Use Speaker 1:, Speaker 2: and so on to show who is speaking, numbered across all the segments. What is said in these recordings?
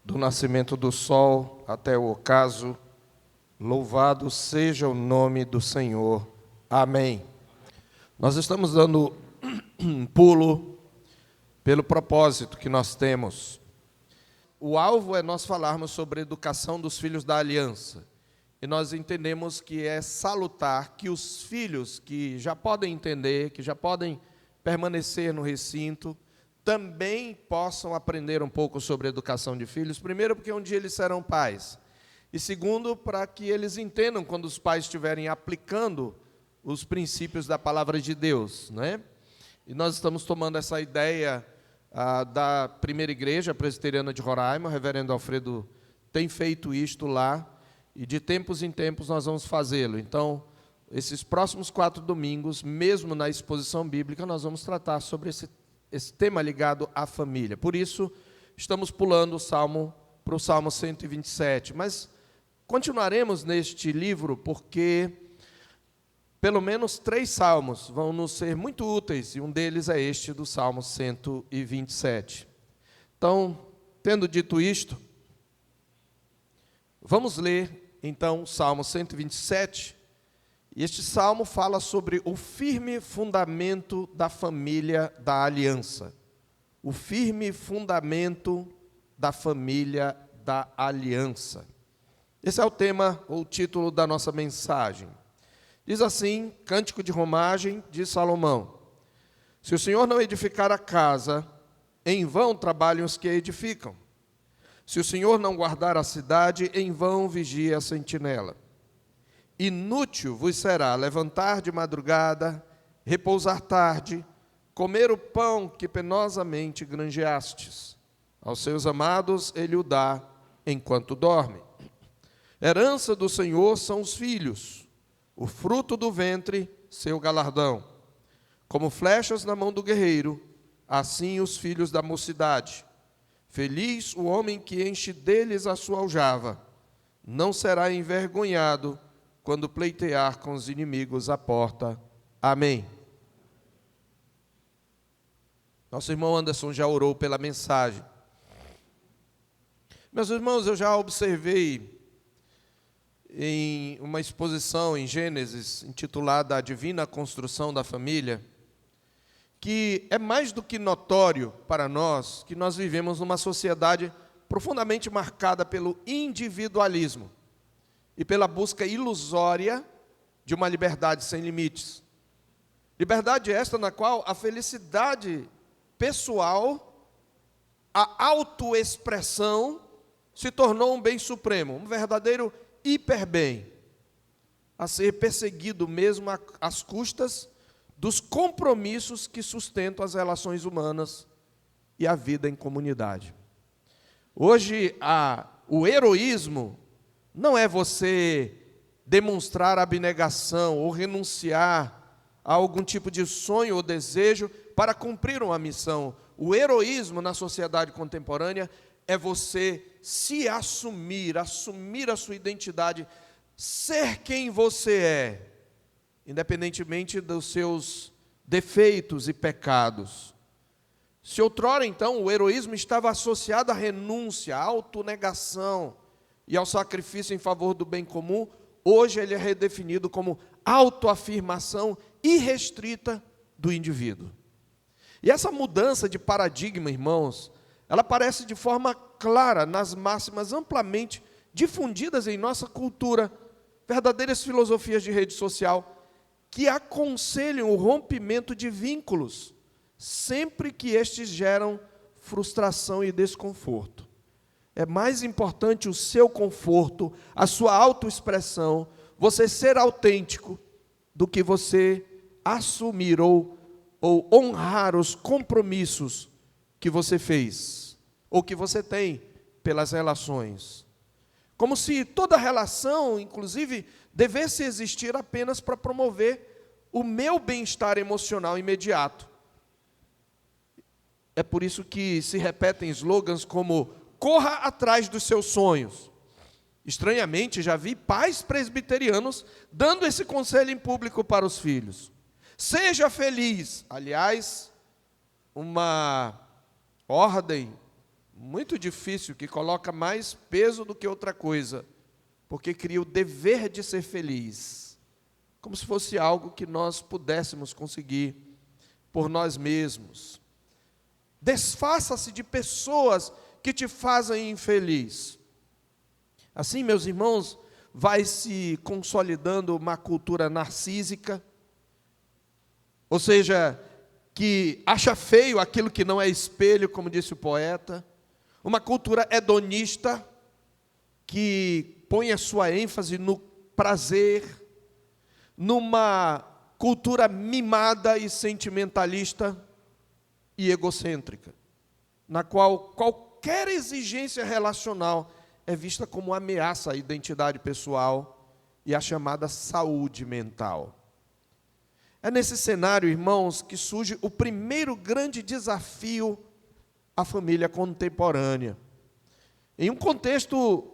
Speaker 1: do nascimento do sol até o ocaso, louvado seja o nome do Senhor. Amém. Nós estamos dando um pulo pelo propósito que nós temos. O alvo é nós falarmos sobre a educação dos filhos da aliança. E nós entendemos que é salutar que os filhos que já podem entender, que já podem permanecer no recinto, também possam aprender um pouco sobre a educação de filhos. Primeiro, porque um dia eles serão pais. E segundo, para que eles entendam quando os pais estiverem aplicando os princípios da palavra de Deus, né? E nós estamos tomando essa ideia da primeira igreja presbiteriana de Roraima. O reverendo Alfredo tem feito isto lá, e de tempos em tempos nós vamos fazê-lo. Então, esses próximos 4 domingos, mesmo na exposição bíblica, nós vamos tratar sobre esse tema ligado à família. Por isso, estamos pulando para o Salmo 127. Mas continuaremos neste livro porque pelo menos 3 salmos vão nos ser muito úteis, e um deles é este do Salmo 127. Então, tendo dito isto, vamos ler então o Salmo 127, e este salmo fala sobre o firme fundamento da família da aliança. O firme fundamento da família da aliança. Esse é o tema, ou o título da nossa mensagem. Diz assim, Cântico de Romagem de Salomão: se o Senhor não edificar a casa, em vão trabalham os que a edificam. Se o Senhor não guardar a cidade, em vão vigia a sentinela. Inútil vos será levantar de madrugada, repousar tarde, comer o pão que penosamente granjeastes. Aos seus amados ele o dá enquanto dorme. Herança do Senhor são os filhos, o fruto do ventre, seu galardão. Como flechas na mão do guerreiro, assim os filhos da mocidade. Feliz o homem que enche deles a sua aljava, não será envergonhado quando pleitear com os inimigos à porta. Amém. Nosso irmão Anderson já orou pela mensagem. Meus irmãos, eu já observei em uma exposição em Gênesis, intitulada A Divina Construção da Família, que é mais do que notório para nós que nós vivemos numa sociedade profundamente marcada pelo individualismo e pela busca ilusória de uma liberdade sem limites. Liberdade esta na qual a felicidade pessoal, a autoexpressão, se tornou um bem supremo, um verdadeiro hiperbem, a ser perseguido mesmo às custas dos compromissos que sustentam as relações humanas e a vida em comunidade. Hoje, o heroísmo não é você demonstrar abnegação ou renunciar a algum tipo de sonho ou desejo para cumprir uma missão. O heroísmo na sociedade contemporânea é você se assumir a sua identidade, ser quem você é, independentemente dos seus defeitos e pecados. Se outrora, então, o heroísmo estava associado à renúncia, à autonegação e ao sacrifício em favor do bem comum, hoje ele é redefinido como autoafirmação irrestrita do indivíduo. E essa mudança de paradigma, irmãos, ela aparece de forma clara nas máximas amplamente difundidas em nossa cultura, verdadeiras filosofias de rede social, que aconselham o rompimento de vínculos, sempre que estes geram frustração e desconforto. É mais importante o seu conforto, a sua autoexpressão, você ser autêntico, do que você assumir ou honrar os compromissos que você fez, ou que você tem pelas relações. Como se toda relação, inclusive, devesse existir apenas para promover o meu bem-estar emocional imediato. É por isso que se repetem slogans como corra atrás dos seus sonhos. Estranhamente, já vi pais presbiterianos dando esse conselho em público para os filhos. Seja feliz. Aliás, uma ordem muito difícil, que coloca mais peso do que outra coisa, porque cria o dever de ser feliz, como se fosse algo que nós pudéssemos conseguir por nós mesmos. Desfaça-se de pessoas que te fazem infeliz. Assim, meus irmãos, vai se consolidando uma cultura narcísica, ou seja, que acha feio aquilo que não é espelho, como disse o poeta, uma cultura hedonista, que põe a sua ênfase no prazer, numa cultura mimada e sentimentalista e egocêntrica, na qual qualquer exigência relacional é vista como ameaça à identidade pessoal e à chamada saúde mental. É nesse cenário, irmãos, que surge o primeiro grande desafio à família contemporânea. Em um contexto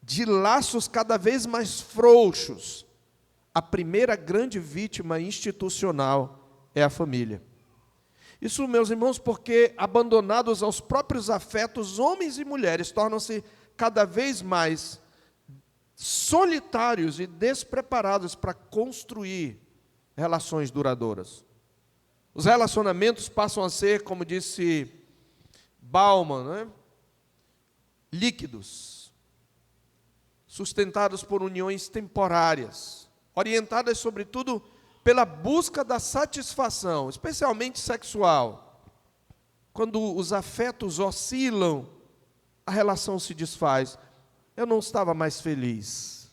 Speaker 1: de laços cada vez mais frouxos, a primeira grande vítima institucional é a família. Isso, meus irmãos, porque abandonados aos próprios afetos, homens e mulheres tornam-se cada vez mais solitários e despreparados para construir relações duradouras. Os relacionamentos passam a ser, como disse Bauman, líquidos, sustentados por uniões temporárias, orientadas, sobretudo, pela busca da satisfação, especialmente sexual. Quando os afetos oscilam, a relação se desfaz. Eu não estava mais feliz.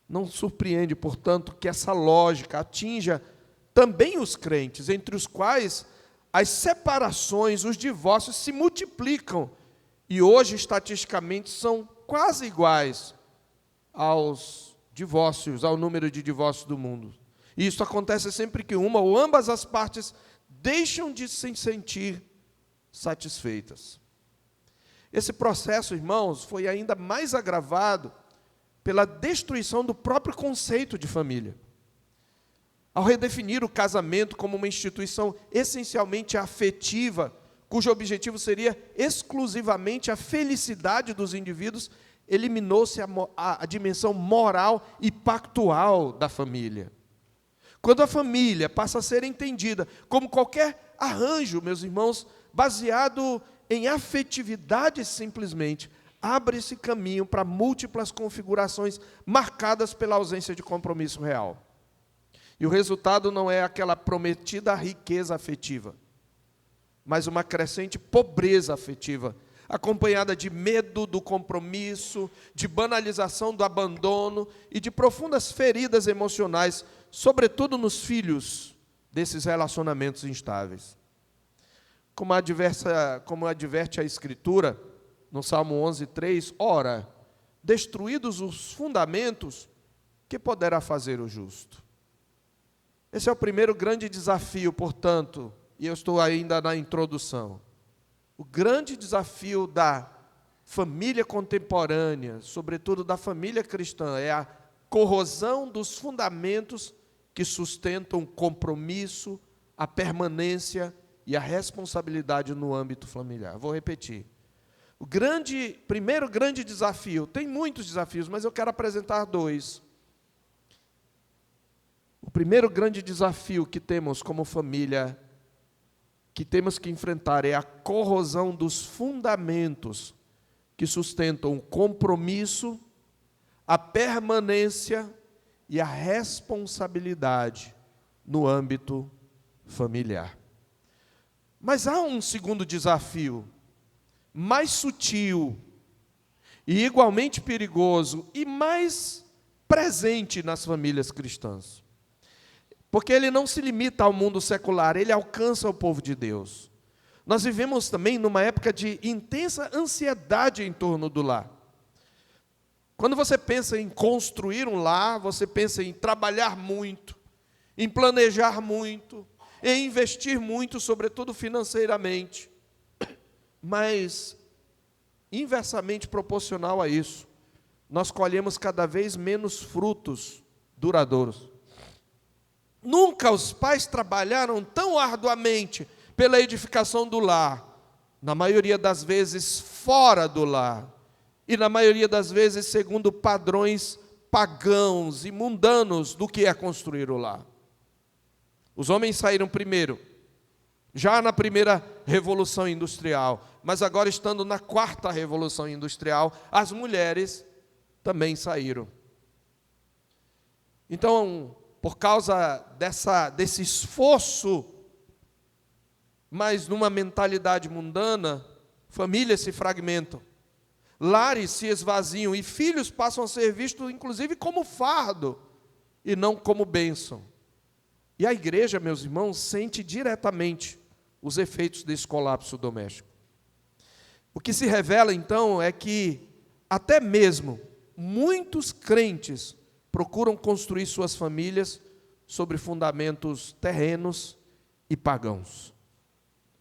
Speaker 1: Não surpreende, portanto, que essa lógica atinja também os crentes, entre os quais as separações, os divórcios se multiplicam e hoje, estatisticamente, são quase iguais aos divórcios, ao número de divórcios do mundo. E isso acontece sempre que uma ou ambas as partes deixam de se sentir satisfeitas. Esse processo, irmãos, foi ainda mais agravado pela destruição do próprio conceito de família. Ao redefinir o casamento como uma instituição essencialmente afetiva, cujo objetivo seria exclusivamente a felicidade dos indivíduos, eliminou-se a dimensão moral e pactual da família. Quando a família passa a ser entendida como qualquer arranjo, meus irmãos, baseado em afetividade simplesmente, abre-se caminho para múltiplas configurações marcadas pela ausência de compromisso real. E o resultado não é aquela prometida riqueza afetiva, mas uma crescente pobreza afetiva, acompanhada de medo do compromisso, de banalização do abandono e de profundas feridas emocionais, sobretudo nos filhos desses relacionamentos instáveis. Como adverte a Escritura, no Salmo 11:3, ora, destruídos os fundamentos, que poderá fazer o justo? Esse é o primeiro grande desafio, portanto, e eu estou ainda na introdução. O grande desafio da família contemporânea, sobretudo da família cristã, é a corrosão dos fundamentos que sustentam o compromisso, a permanência e a responsabilidade no âmbito familiar. Vou repetir. O primeiro grande desafio, tem muitos desafios, mas eu quero apresentar dois. O primeiro grande desafio que temos como família, que temos que enfrentar, é a corrosão dos fundamentos que sustentam o compromisso, a permanência e a responsabilidade no âmbito familiar. Mas há um segundo desafio, mais sutil e igualmente perigoso e mais presente nas famílias cristãs. Porque ele não se limita ao mundo secular, ele alcança o povo de Deus. Nós vivemos também numa época de intensa ansiedade em torno do lar. Quando você pensa em construir um lar, você pensa em trabalhar muito, em planejar muito, em investir muito, sobretudo financeiramente. Mas, inversamente proporcional a isso, nós colhemos cada vez menos frutos duradouros. Nunca os pais trabalharam tão arduamente pela edificação do lar, na maioria das vezes fora do lar, e na maioria das vezes segundo padrões pagãos e mundanos do que é construir o lar. Os homens saíram primeiro, já na primeira revolução industrial, mas agora estando na quarta revolução industrial, as mulheres também saíram. Então, por causa desse esforço, mas numa mentalidade mundana, famílias se fragmentam, lares se esvaziam e filhos passam a ser vistos, inclusive, como fardo e não como bênção. E a igreja, meus irmãos, sente diretamente os efeitos desse colapso doméstico. O que se revela, então, é que até mesmo muitos crentes procuram construir suas famílias sobre fundamentos terrenos e pagãos,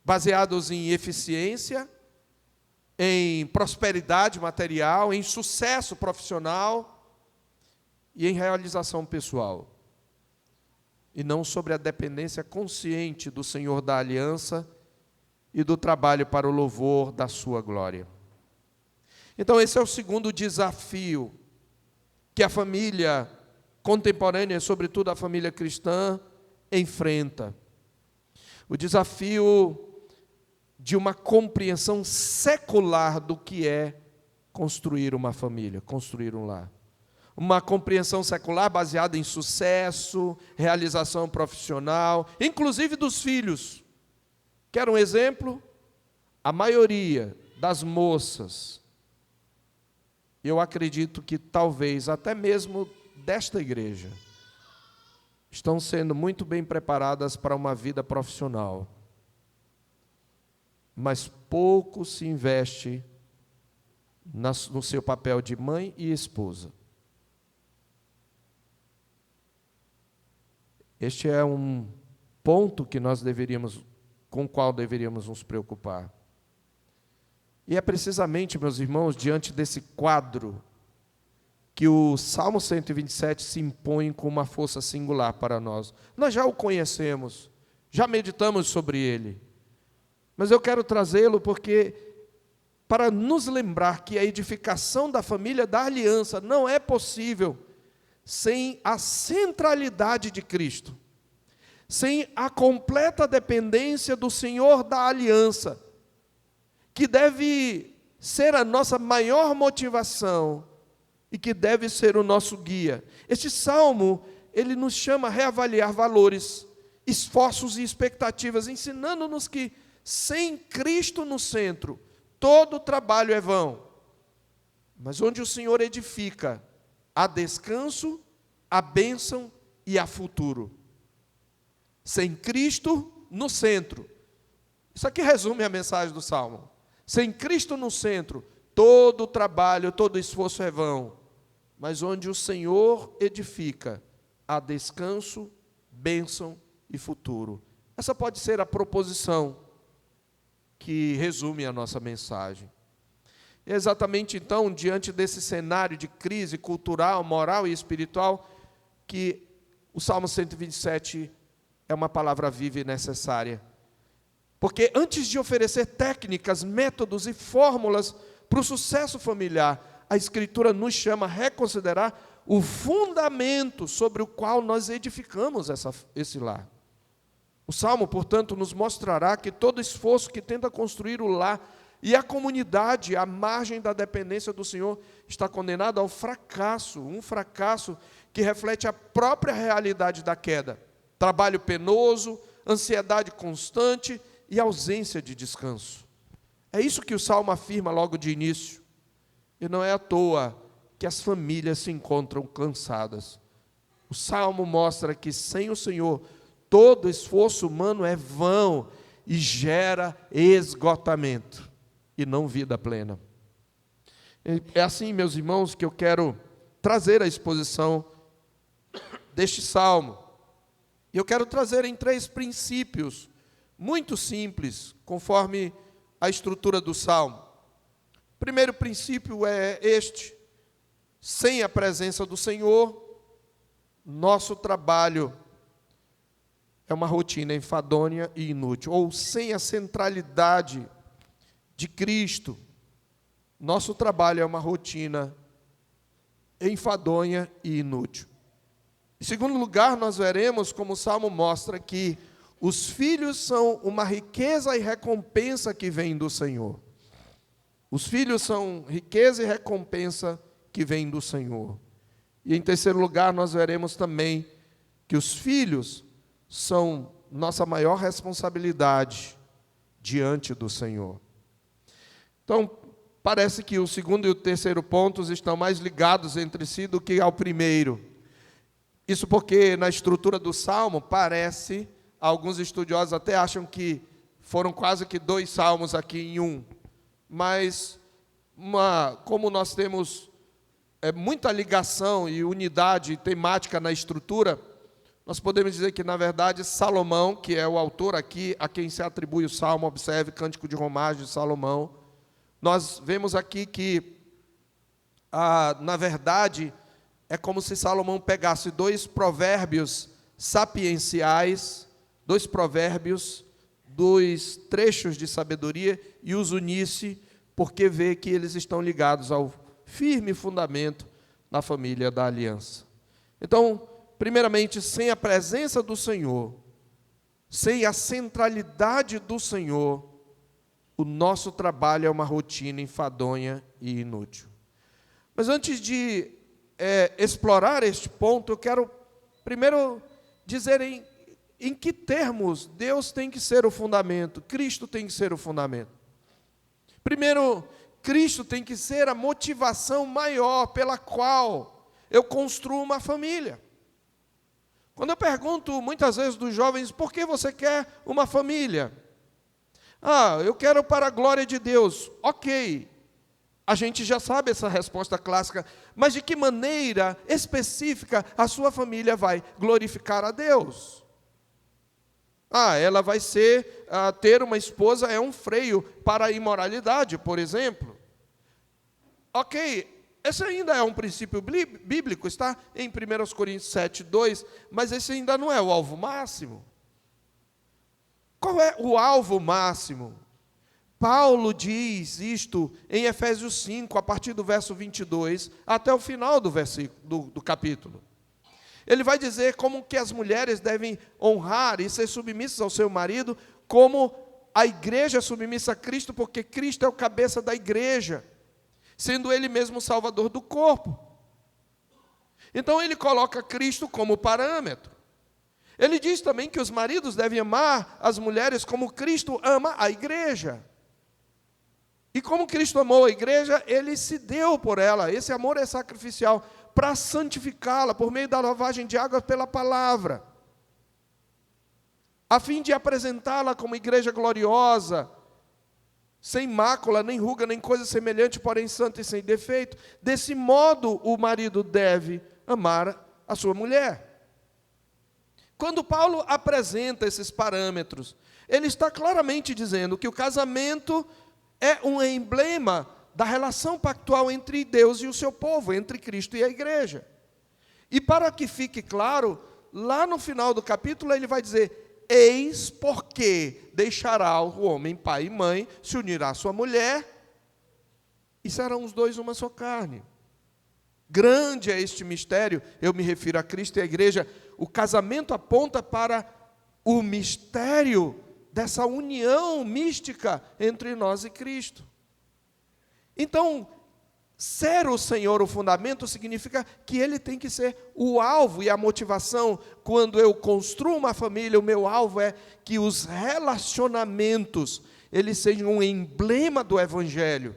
Speaker 1: baseados em eficiência, em prosperidade material, em sucesso profissional e em realização pessoal, e não sobre a dependência consciente do Senhor da aliança e do trabalho para o louvor da sua glória. Então, esse é o segundo desafio que a família contemporânea, sobretudo a família cristã, enfrenta. O desafio de uma compreensão secular do que é construir uma família, construir um lar. Uma compreensão secular baseada em sucesso, realização profissional, inclusive dos filhos. Quer um exemplo? A maioria das moças, eu acredito que talvez até mesmo desta igreja, estão sendo muito bem preparadas para uma vida profissional, mas pouco se investe no seu papel de mãe e esposa. Este é um ponto que com o qual deveríamos nos preocupar. E é precisamente, meus irmãos, diante desse quadro, que o Salmo 127 se impõe com uma força singular para nós. Nós já o conhecemos, já meditamos sobre ele, mas eu quero trazê-lo para nos lembrar que a edificação da família da aliança não é possível sem a centralidade de Cristo, sem a completa dependência do Senhor da aliança, que deve ser a nossa maior motivação e que deve ser o nosso guia. Este salmo, ele nos chama a reavaliar valores, esforços e expectativas, ensinando-nos que sem Cristo no centro, todo o trabalho é vão. Mas onde o Senhor edifica, há descanso, há bênção e há futuro. Sem Cristo no centro. Isso aqui resume a mensagem do salmo. Sem Cristo no centro, todo o trabalho, todo o esforço é vão. Mas onde o Senhor edifica, há descanso, bênção e futuro. Essa pode ser a proposição que resume a nossa mensagem. É exatamente então, diante desse cenário de crise cultural, moral e espiritual, que o Salmo 127 é uma palavra viva e necessária. Porque antes de oferecer técnicas, métodos e fórmulas para o sucesso familiar, a Escritura nos chama a reconsiderar o fundamento sobre o qual nós edificamos esse lar. O Salmo, portanto, nos mostrará que todo esforço que tenta construir o lar e a comunidade à margem da dependência do Senhor está condenado ao fracasso, um fracasso que reflete a própria realidade da queda. Trabalho penoso, ansiedade constante e ausência de descanso. É isso que o Salmo afirma logo de início. E não é à toa que as famílias se encontram cansadas. O Salmo mostra que sem o Senhor, todo esforço humano é vão e gera esgotamento e não vida plena. É assim, meus irmãos, que eu quero trazer a exposição deste salmo. E eu quero trazer em 3 princípios muito simples, conforme a estrutura do salmo. O primeiro princípio é este: sem a presença do Senhor, nosso trabalho é uma rotina enfadonha e inútil, ou sem a centralidade de Cristo, nosso trabalho é uma rotina enfadonha e inútil. Em segundo lugar, nós veremos, como o Salmo mostra, que os filhos são uma riqueza e recompensa que vem do Senhor. Os filhos são riqueza e recompensa que vem do Senhor. E em terceiro lugar, nós veremos também que os filhos são nossa maior responsabilidade diante do Senhor. Então, parece que o segundo e o terceiro pontos estão mais ligados entre si do que ao primeiro. Isso porque na estrutura do Salmo parece, alguns estudiosos até acham que foram quase que 2 salmos aqui em um. Mas, como nós temos muita ligação e unidade temática na estrutura, nós podemos dizer que, na verdade, Salomão, que é o autor aqui, a quem se atribui o Salmo, observe, Cântico de Romagem de Salomão, nós vemos aqui que, na verdade, é como se Salomão pegasse 2 provérbios sapienciais, 2 provérbios, 2 trechos de sabedoria e os unisse, porque vê que eles estão ligados ao firme fundamento na família da aliança. Então, primeiramente, sem a presença do Senhor, sem a centralidade do Senhor, o nosso trabalho é uma rotina enfadonha e inútil. Mas antes de explorar este ponto, eu quero primeiro dizer em que termos Deus tem que ser o fundamento, Cristo tem que ser o fundamento. Primeiro, Cristo tem que ser a motivação maior pela qual eu construo uma família. Quando eu pergunto muitas vezes dos jovens, por que você quer uma família? Eu quero para a glória de Deus. Ok, a gente já sabe essa resposta clássica, mas de que maneira específica a sua família vai glorificar a Deus? Ela vai ter uma esposa é um freio para a imoralidade, por exemplo. Ok, esse ainda é um princípio bíblico, está em 1 Coríntios 7, 2, mas esse ainda não é o alvo máximo. Qual é o alvo máximo? Paulo diz isto em Efésios 5, a partir do verso 22, até o final do capítulo. Ele vai dizer como que as mulheres devem honrar e ser submissas ao seu marido, como a igreja é submissa a Cristo, porque Cristo é o cabeça da igreja, sendo Ele mesmo o salvador do corpo. Então ele coloca Cristo como parâmetro. Ele diz também que os maridos devem amar as mulheres como Cristo ama a igreja. E como Cristo amou a igreja, Ele se deu por ela. Esse amor é sacrificial para santificá-la por meio da lavagem de águas pela palavra, a fim de apresentá-la como igreja gloriosa, sem mácula, nem ruga, nem coisa semelhante, porém santa e sem defeito. Desse modo, o marido deve amar a sua mulher. Quando Paulo apresenta esses parâmetros, ele está claramente dizendo que o casamento é um emblema da relação pactual entre Deus e o seu povo, entre Cristo e a igreja. E para que fique claro, lá no final do capítulo ele vai dizer: eis porque deixará o homem pai e mãe, se unirá à sua mulher, e serão os dois uma só carne. Grande é este mistério, eu me refiro a Cristo e a igreja. O casamento aponta para o mistério dessa união mística entre nós e Cristo. Então, ser o Senhor o fundamento significa que Ele tem que ser o alvo e a motivação. Quando eu construo uma família, o meu alvo é que os relacionamentos, eles sejam um emblema do Evangelho.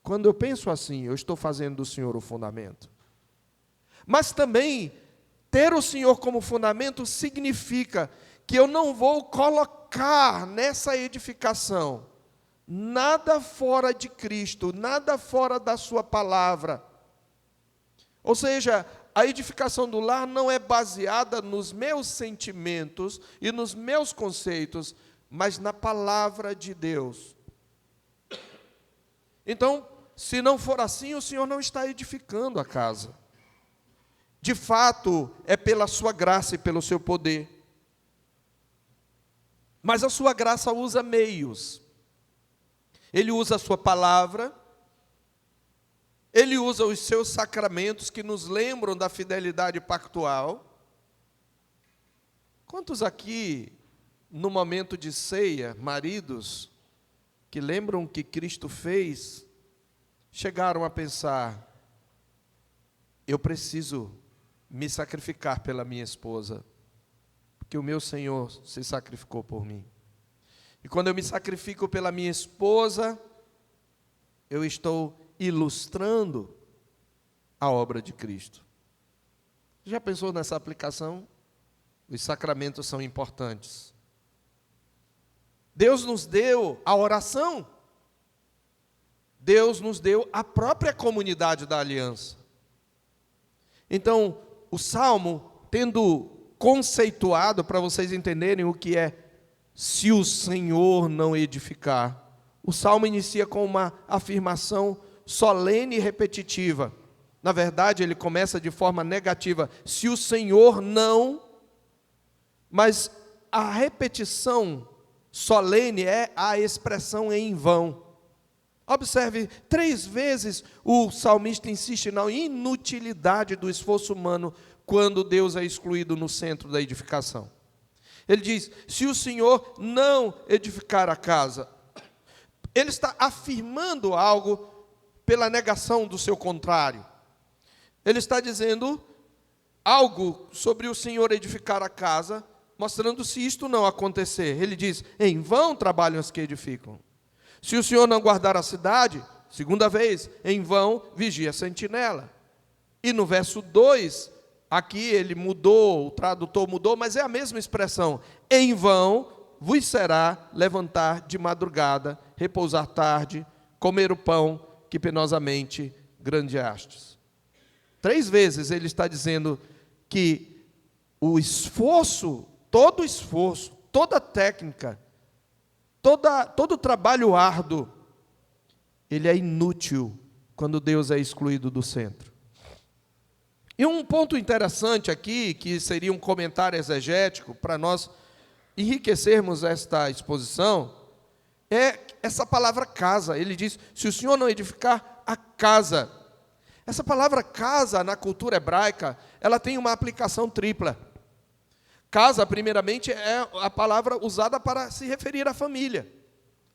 Speaker 1: Quando eu penso assim, eu estou fazendo do Senhor o fundamento. Mas também, ter o Senhor como fundamento significa que eu não vou colocar nessa edificação nada fora de Cristo, nada fora da sua palavra. Ou seja, a edificação do lar não é baseada nos meus sentimentos e nos meus conceitos, mas na palavra de Deus. Então, se não for assim, o Senhor não está edificando a casa. De fato, é pela sua graça e pelo seu poder. Mas a sua graça usa meios. Ele usa a sua palavra, Ele usa os seus sacramentos que nos lembram da fidelidade pactual. Quantos aqui, no momento de ceia, maridos, que lembram o que Cristo fez, chegaram a pensar: eu preciso me sacrificar pela minha esposa, porque o meu Senhor se sacrificou por mim. E quando eu me sacrifico pela minha esposa, eu estou ilustrando a obra de Cristo. Já pensou nessa aplicação? Os sacramentos são importantes. Deus nos deu a oração. Deus nos deu a própria comunidade da aliança. Então, o Salmo, tendo conceituado, para vocês entenderem o que é se o Senhor não edificar, o Salmo inicia com uma afirmação solene e repetitiva. Na verdade, ele começa de forma negativa: se o Senhor não, mas a repetição solene é a expressão em vão. Observe, 3 vezes o salmista insiste na inutilidade do esforço humano quando Deus é excluído no centro da edificação. Ele diz: se o Senhor não edificar a casa, ele está afirmando algo pela negação do seu contrário. Ele está dizendo algo sobre o Senhor edificar a casa, mostrando se isto não acontecer. Ele diz: em vão trabalham os que edificam. Se o Senhor não guardar a cidade, segunda vez, em vão vigia a sentinela. E no verso 2, aqui ele mudou, o tradutor mudou, mas é a mesma expressão: em vão vos será levantar de madrugada, repousar tarde, comer o pão que penosamente grandeastes. 3 vezes ele está dizendo que o esforço, toda técnica, todo trabalho árduo, ele é inútil quando Deus é excluído do centro. E um ponto interessante aqui, que seria um comentário exegético para nós enriquecermos esta exposição, é essa palavra casa. Ele diz: se o Senhor não edificar a casa. Essa palavra casa, na cultura hebraica, ela tem uma aplicação tripla. Casa, primeiramente, é a palavra usada para se referir à família.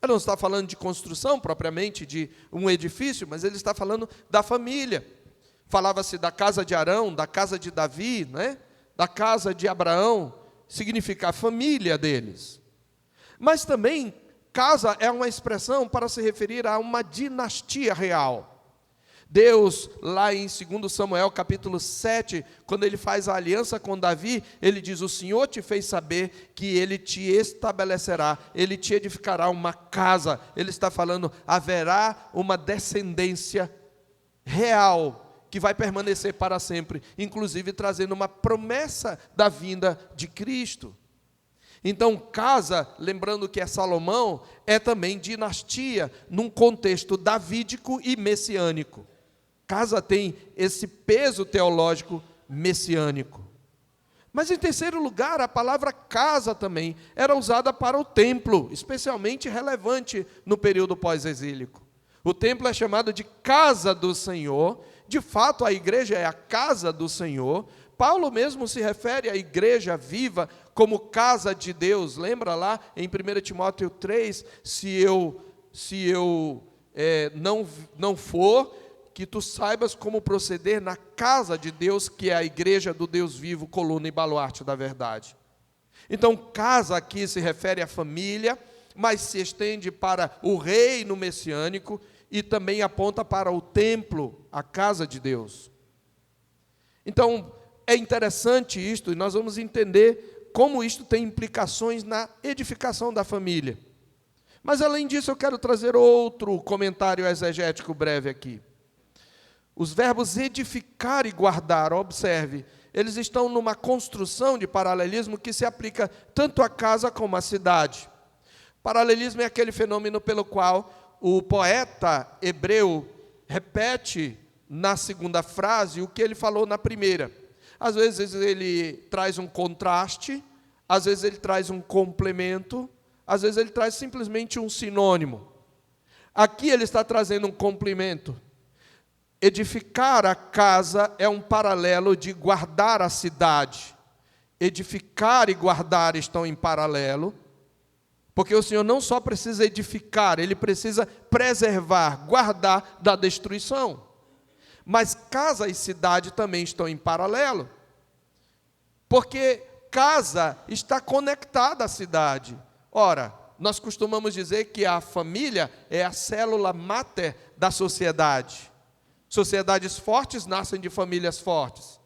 Speaker 1: Ele não está falando de construção, propriamente, de um edifício, mas ele está falando da família. Falava-se da casa de Arão, da casa de Davi, né? Da casa de Abraão, significa a família deles. Mas também, casa é uma expressão para se referir a uma dinastia real. Deus, lá em 2 Samuel, capítulo 7, quando ele faz a aliança com Davi, ele diz: o Senhor te fez saber que ele te estabelecerá, ele te edificará uma casa. Ele está falando, haverá uma descendência real, que vai permanecer para sempre, inclusive trazendo uma promessa da vinda de Cristo. Então, casa, lembrando que é Salomão, é também dinastia, num contexto davídico e messiânico. Casa tem esse peso teológico messiânico. Mas, em terceiro lugar, a palavra casa também era usada para o templo, especialmente relevante no período pós-exílico. O templo é chamado de casa do Senhor. De fato, a igreja é a casa do Senhor. Paulo mesmo se refere à igreja viva como casa de Deus. Lembra lá em 1 Timóteo 3, se eu não for, que tu saibas como proceder na casa de Deus, que é a igreja do Deus vivo, coluna e baluarte da verdade. Então, casa aqui se refere à família, mas se estende para o reino messiânico e também aponta para o templo, a casa de Deus. Então, é interessante isto, e nós vamos entender como isto tem implicações na edificação da família. Mas, além disso, eu quero trazer outro comentário exegético breve aqui. Os verbos edificar e guardar, observe, eles estão numa construção de paralelismo que se aplica tanto à casa como à cidade. Paralelismo é aquele fenômeno pelo qual o poeta hebreu repete na segunda frase o que ele falou na primeira. Às vezes ele traz um contraste, às vezes ele traz um complemento, às vezes ele traz simplesmente um sinônimo. Aqui ele está trazendo um complemento. Edificar a casa é um paralelo de guardar a cidade. Edificar e guardar estão em paralelo, porque o Senhor não só precisa edificar, Ele precisa preservar, guardar da destruição. Mas casa e cidade também estão em paralelo, porque casa está conectada à cidade. Ora, nós costumamos dizer que a família é a célula máter da sociedade. Sociedades fortes nascem de famílias fortes.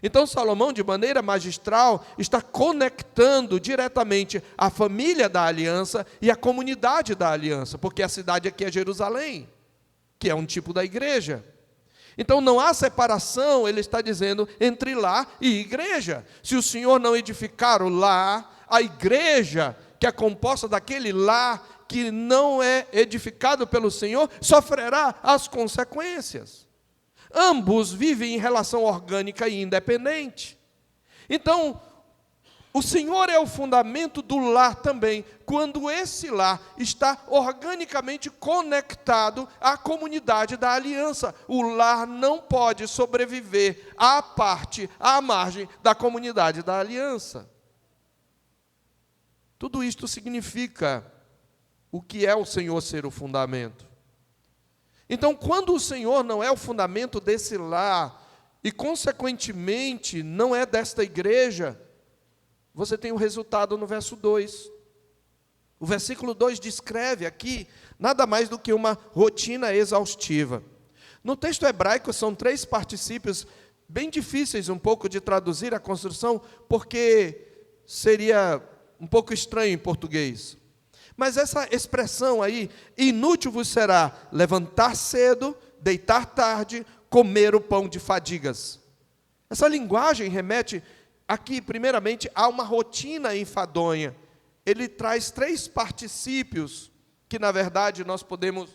Speaker 1: Então Salomão, de maneira magistral, está conectando diretamente a família da aliança e a comunidade da aliança, porque a cidade aqui é Jerusalém, que é um tipo da igreja. Então não há separação, ele está dizendo, entre lar e igreja. Se o Senhor não edificar o lar, a igreja, que é composta daquele lar que não é edificado pelo Senhor, sofrerá as consequências. Ambos vivem em relação orgânica e independente. Então, o Senhor é o fundamento do lar também, quando esse lar está organicamente conectado à comunidade da aliança. O lar não pode sobreviver à parte, à margem da comunidade da aliança. Tudo isto significa o que é o Senhor ser o fundamento. Então, quando o Senhor não é o fundamento desse lar, e consequentemente não é desta igreja, você tem o resultado no verso 2. O versículo 2 descreve aqui nada mais do que uma rotina exaustiva. No texto hebraico são 3 particípios bem difíceis um pouco de traduzir a construção, porque seria um pouco estranho em português. Mas essa expressão aí, inútil vos será levantar cedo, deitar tarde, comer o pão de fadigas. Essa linguagem remete aqui, primeiramente, a uma rotina enfadonha. Ele traz 3 particípios, que na verdade nós podemos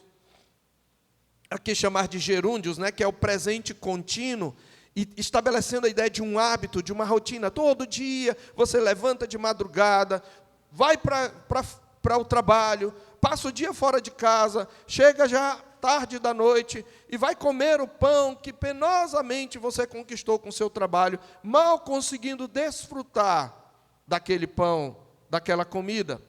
Speaker 1: aqui chamar de gerúndios, né, que é o presente contínuo, e estabelecendo a ideia de um hábito, de uma rotina. Todo dia você levanta de madrugada, vai para o trabalho, passa o dia fora de casa, chega já tarde da noite e vai comer o pão que penosamente você conquistou com o seu trabalho, mal conseguindo desfrutar daquele pão, daquela comida.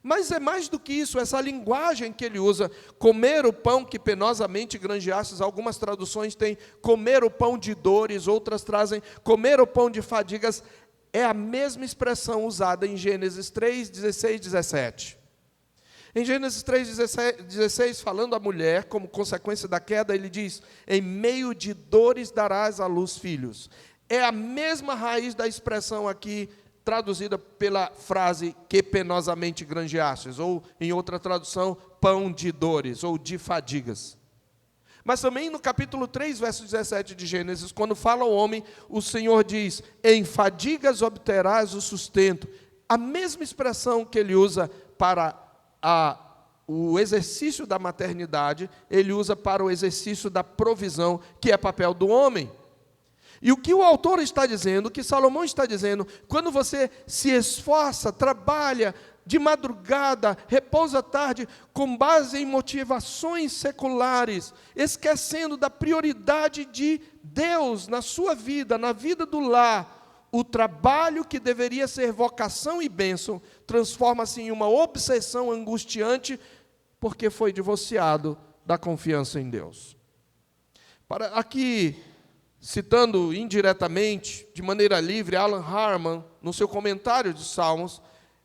Speaker 1: Mas é mais do que isso, essa linguagem que ele usa, comer o pão que penosamente granjeastes, algumas traduções têm comer o pão de dores, outras trazem comer o pão de fadigas, é a mesma expressão usada em Gênesis 3, 16, 17. Em Gênesis 3, 16, falando à mulher, como consequência da queda, ele diz, em meio de dores darás à luz filhos. É a mesma raiz da expressão aqui, traduzida pela frase que penosamente granjeastes, ou em outra tradução, pão de dores, ou de fadigas. Mas também no capítulo 3, verso 17 de Gênesis, quando fala ao homem, o Senhor diz, em fadigas obterás o sustento. A mesma expressão que ele usa para o exercício da maternidade, ele usa para o exercício da provisão, que é papel do homem. E o que o autor está dizendo, o que Salomão está dizendo, quando você se esforça, trabalha de madrugada, repousa tarde, com base em motivações seculares, esquecendo da prioridade de Deus na sua vida, na vida do lar, o trabalho que deveria ser vocação e bênção, transforma-se em uma obsessão angustiante, porque foi divorciado da confiança em Deus. Aqui, citando indiretamente, de maneira livre, Alan Harman, no seu comentário de Salmos,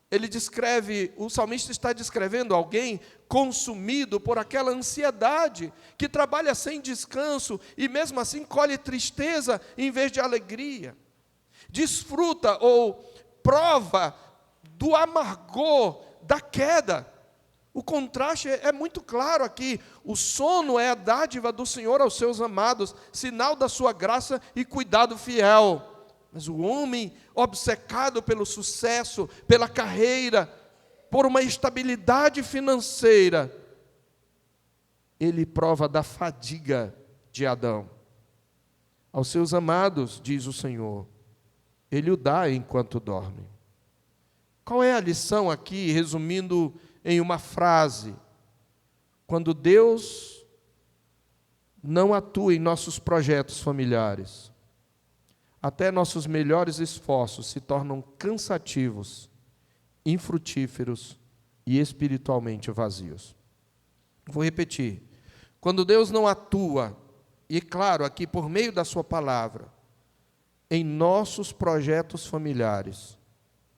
Speaker 1: ele descreve, o salmista está descrevendo alguém consumido por aquela ansiedade, que trabalha sem descanso e mesmo assim colhe tristeza em vez de alegria. Desfruta ou prova do amargor da queda. O contraste é muito claro aqui. O sono é a dádiva do Senhor aos seus amados, sinal da sua graça e cuidado fiel. Mas o homem obcecado pelo sucesso, pela carreira, por uma estabilidade financeira, ele prova da fadiga de Adão. Aos seus amados, diz o Senhor, ele o dá enquanto dorme. Qual é a lição aqui, resumindo em uma frase? quando Deus não atua em nossos projetos familiares, até nossos melhores esforços se tornam cansativos, infrutíferos e espiritualmente vazios. Vou repetir. Quando Deus não atua, e claro, aqui por meio da sua palavra, em nossos projetos familiares,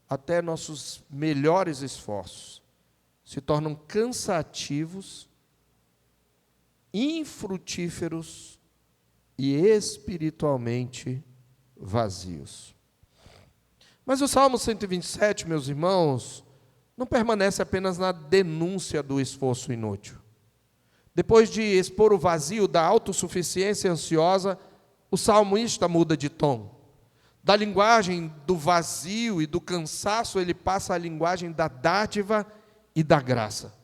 Speaker 1: até nossos melhores esforços se tornam cansativos, infrutíferos e espiritualmente vazios. Mas o Salmo 127, meus irmãos, não permanece apenas na denúncia do esforço inútil. Depois de expor o vazio da autossuficiência ansiosa, o salmista muda de tom. Da linguagem do vazio e do cansaço, ele passa à linguagem da dádiva e da graça.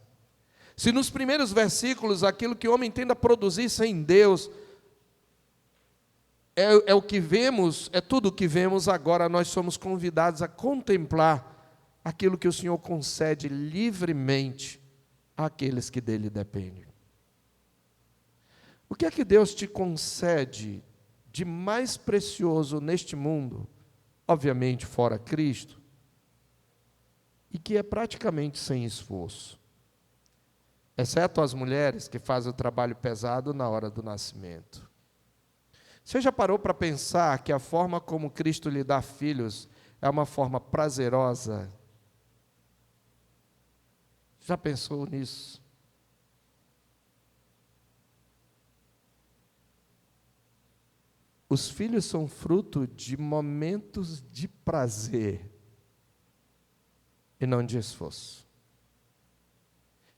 Speaker 1: Se nos primeiros versículos aquilo que o homem tenta produzir sem Deus é o que vemos, é tudo o que vemos, agora nós somos convidados a contemplar aquilo que o Senhor concede livremente àqueles que dele dependem. O que é que Deus te concede de mais precioso neste mundo, obviamente fora Cristo, e que é praticamente sem esforço, exceto as mulheres que fazem o trabalho pesado na hora do nascimento? Você já parou para pensar que a forma como Cristo lhe dá filhos é uma forma prazerosa? Já pensou nisso? Os filhos são fruto de momentos de prazer e não de esforço.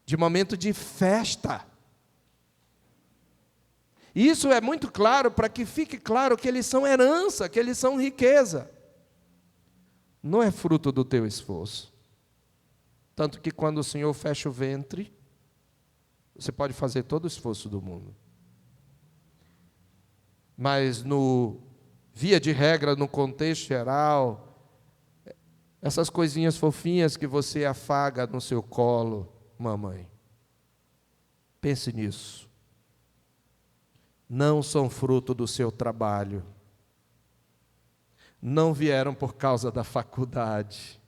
Speaker 1: De momento de festa. Isso é muito claro para que fique claro que eles são herança, que eles são riqueza. Não é fruto do teu esforço. Tanto que quando o Senhor fecha o ventre, você pode fazer todo o esforço do mundo. Mas via de regra, no contexto geral, essas coisinhas fofinhas que você afaga no seu colo, mamãe, pense nisso. Não são fruto do seu trabalho. Não vieram por causa da faculdade.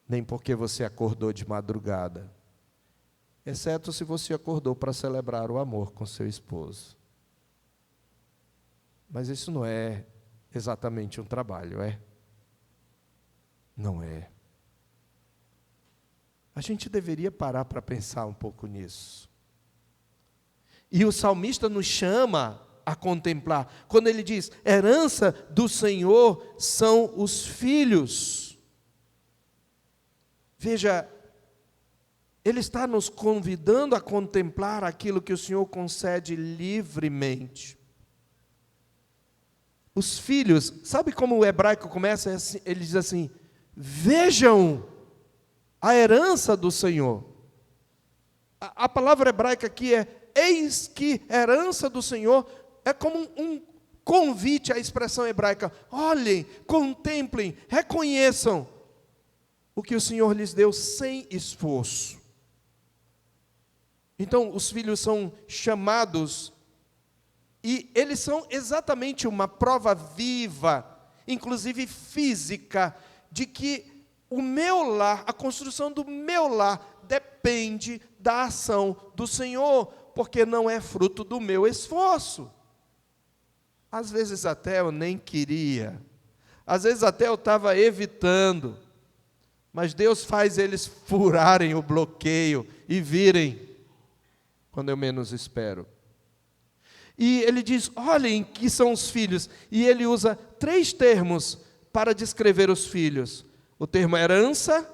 Speaker 1: Nem porque você acordou de madrugada. Exceto se você acordou para celebrar o amor com seu esposo. Mas isso não é exatamente um trabalho, é? Não é. A gente deveria parar para pensar um pouco nisso. E o salmista nos chama a contemplar, quando ele diz, herança do Senhor são os filhos. Veja, ele está nos convidando a contemplar aquilo que o Senhor concede livremente. Os filhos, sabe como o hebraico começa? Ele diz assim, vejam a herança do Senhor. A palavra hebraica aqui é, eis que herança do Senhor, é como um convite à expressão hebraica. Olhem, contemplem, reconheçam o que o Senhor lhes deu sem esforço. Então, os filhos são chamados, e eles são exatamente uma prova viva, inclusive física, de que o meu lar, a construção do meu lar, depende da ação do Senhor, porque não é fruto do meu esforço. Às vezes até eu nem queria, às vezes até eu estava evitando, mas Deus faz eles furarem o bloqueio e virem quando eu menos espero. E ele diz, olhem que são os filhos, e ele usa 3 termos para descrever os filhos. O termo herança,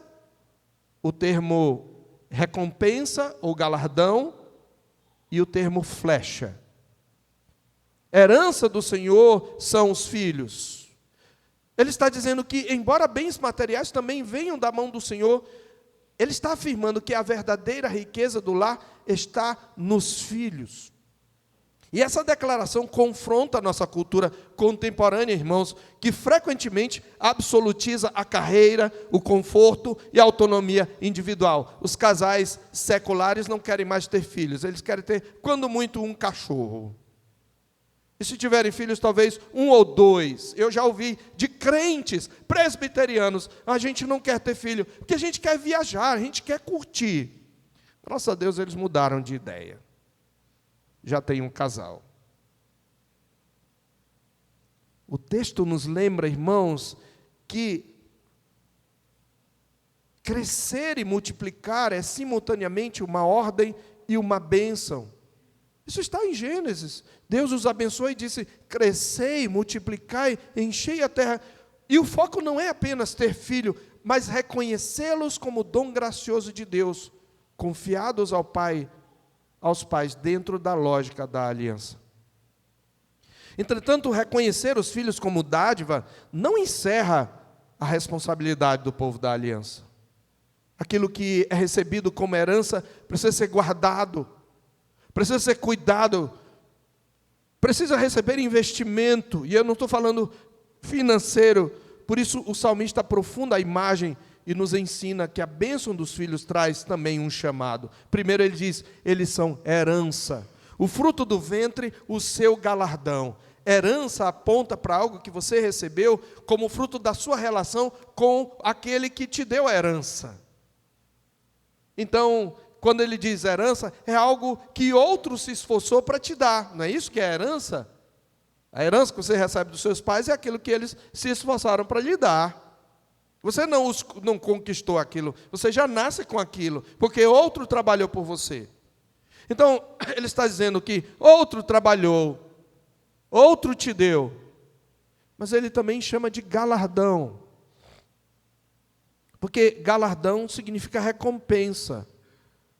Speaker 1: o termo recompensa ou galardão, e o termo flecha. Herança do Senhor são os filhos. Ele está dizendo que, embora bens materiais também venham da mão do Senhor, ele está afirmando que a verdadeira riqueza do lar está nos filhos. E essa declaração confronta a nossa cultura contemporânea, irmãos, que frequentemente absolutiza a carreira, o conforto e a autonomia individual. Os casais seculares não querem mais ter filhos, eles querem ter, quando muito, um cachorro. E se tiverem filhos, talvez um ou dois. Eu já ouvi de crentes presbiterianos: a gente não quer ter filho, porque a gente quer viajar, a gente quer curtir. Graças a Deus eles mudaram de ideia. Já tem um casal. O texto nos lembra, irmãos, que crescer e multiplicar é simultaneamente uma ordem e uma bênção. Isso está em Gênesis. Deus os abençoou e disse: crescei, multiplicai, enchei a terra. E o foco não é apenas ter filho, mas reconhecê-los como dom gracioso de Deus, confiados aos pais dentro da lógica da aliança. Entretanto, reconhecer os filhos como dádiva não encerra a responsabilidade do povo da aliança. Aquilo que é recebido como herança precisa ser guardado, precisa ser cuidado, precisa receber investimento, e eu não estou falando financeiro. Por isso o salmista aprofunda a imagem e nos ensina que a bênção dos filhos traz também um chamado. Primeiro ele diz: eles são herança, o fruto do ventre, o seu galardão. Herança aponta para algo que você recebeu como fruto da sua relação com aquele que te deu a herança. Então, quando ele diz herança, é algo que outro se esforçou para te dar. Não é isso que é herança? A herança que você recebe dos seus pais é aquilo que eles se esforçaram para lhe dar. Você não conquistou aquilo, você já nasce com aquilo, porque outro trabalhou por você. Então, ele está dizendo que outro trabalhou, outro te deu, mas ele também chama de galardão, porque galardão significa recompensa,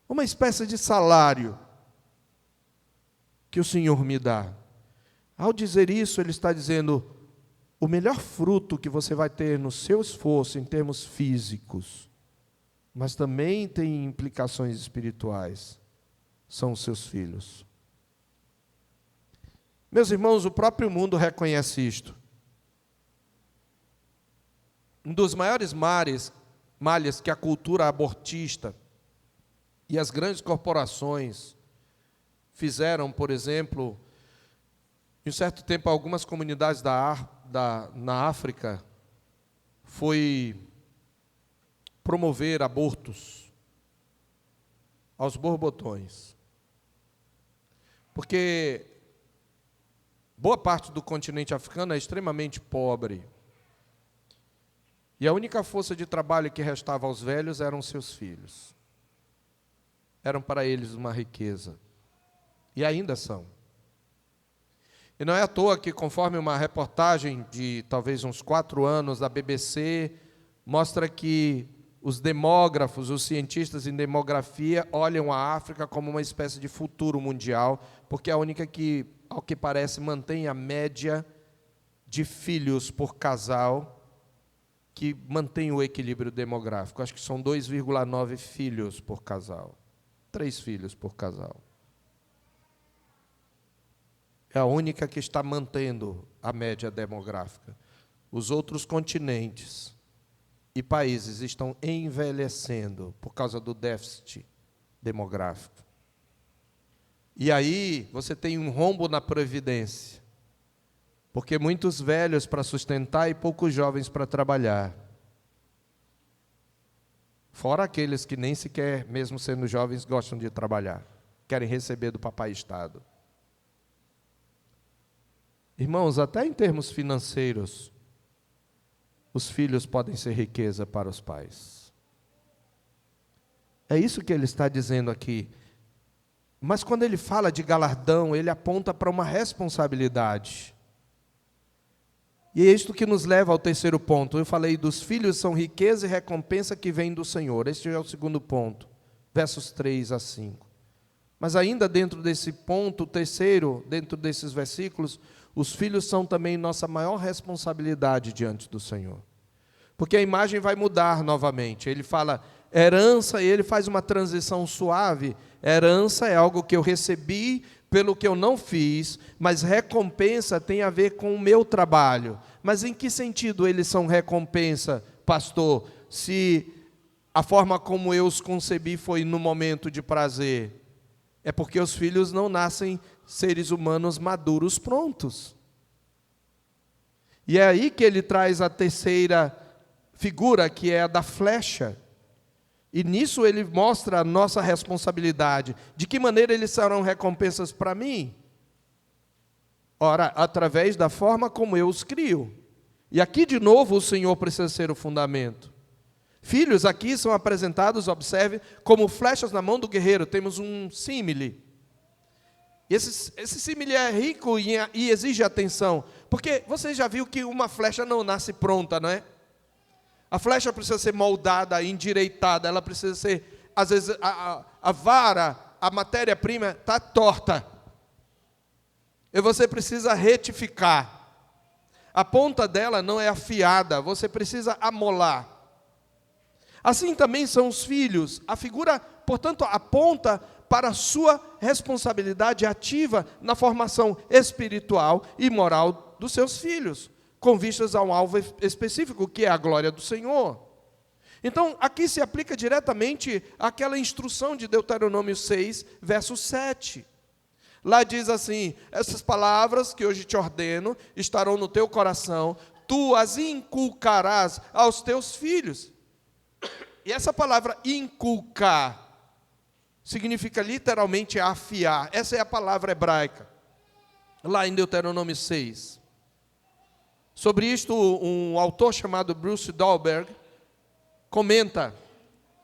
Speaker 1: uma espécie de salário que o Senhor me dá. Ao dizer isso, ele está dizendo: o melhor fruto que você vai ter no seu esforço em termos físicos, mas também tem implicações espirituais, são os seus filhos. Meus irmãos, o próprio mundo reconhece isto. Um dos maiores malhas que a cultura abortista e as grandes corporações fizeram, por exemplo, em um certo tempo, algumas comunidades na África, foi promover abortos aos borbotões. Porque boa parte do continente africano é extremamente pobre. E a única força de trabalho que restava aos velhos eram seus filhos. Eram para eles uma riqueza. E ainda são. E não é à toa que, conforme uma reportagem de talvez uns 4 anos da BBC, mostra que os demógrafos, os cientistas em demografia, olham a África como uma espécie de futuro mundial, porque é a única que, ao que parece, mantém a média de filhos por casal, que mantém o equilíbrio demográfico. Acho que são 2,9 filhos por casal, 3 filhos por casal. É a única que está mantendo a média demográfica. Os outros continentes e países estão envelhecendo por causa do déficit demográfico. E aí você tem um rombo na previdência, porque muitos velhos para sustentar e poucos jovens para trabalhar. Fora aqueles que nem sequer, mesmo sendo jovens, gostam de trabalhar, querem receber do papai Estado. Irmãos, até em termos financeiros, os filhos podem ser riqueza para os pais. É isso que ele está dizendo aqui. Mas quando ele fala de galardão, ele aponta para uma responsabilidade. E é isto que nos leva ao terceiro ponto. Eu falei dos filhos são riqueza e recompensa que vem do Senhor. Este é o segundo ponto, versos 3 a 5. Mas ainda dentro desse ponto, terceiro, dentro desses versículos, os filhos são também nossa maior responsabilidade diante do Senhor. Porque a imagem vai mudar novamente. Ele fala herança e ele faz uma transição suave. Herança é algo que eu recebi pelo que eu não fiz, mas recompensa tem a ver com o meu trabalho. Mas em que sentido eles são recompensa, pastor? Se a forma como eu os concebi foi no momento de prazer. É porque os filhos não nascem seres humanos maduros prontos. E é aí que ele traz a terceira figura, que é a da flecha. E nisso ele mostra a nossa responsabilidade. De que maneira eles serão recompensas para mim? Ora, através da forma como eu os crio. E aqui de novo o Senhor precisa ser o fundamento. Filhos aqui são apresentados, observe, como flechas na mão do guerreiro. Temos um símile. Esse símile é rico e exige atenção. Porque você já viu que uma flecha não nasce pronta, não é? A flecha precisa ser moldada, endireitada. Ela precisa ser, às vezes, a vara, a matéria-prima está torta. E você precisa retificar. A ponta dela não é afiada. Você precisa amolar. Assim também são os filhos. A figura, portanto, aponta para a sua responsabilidade ativa na formação espiritual e moral dos seus filhos, com vistas a um alvo específico, que é a glória do Senhor. Então, aqui se aplica diretamente àquela instrução de Deuteronômio 6, verso 7. Lá diz assim: essas palavras que hoje te ordeno estarão no teu coração, tu as inculcarás aos teus filhos. E essa palavra inculcar significa literalmente afiar. Essa é a palavra hebraica, lá em Deuteronômio 6. Sobre isto, um autor chamado Bruce Dahlberg comenta: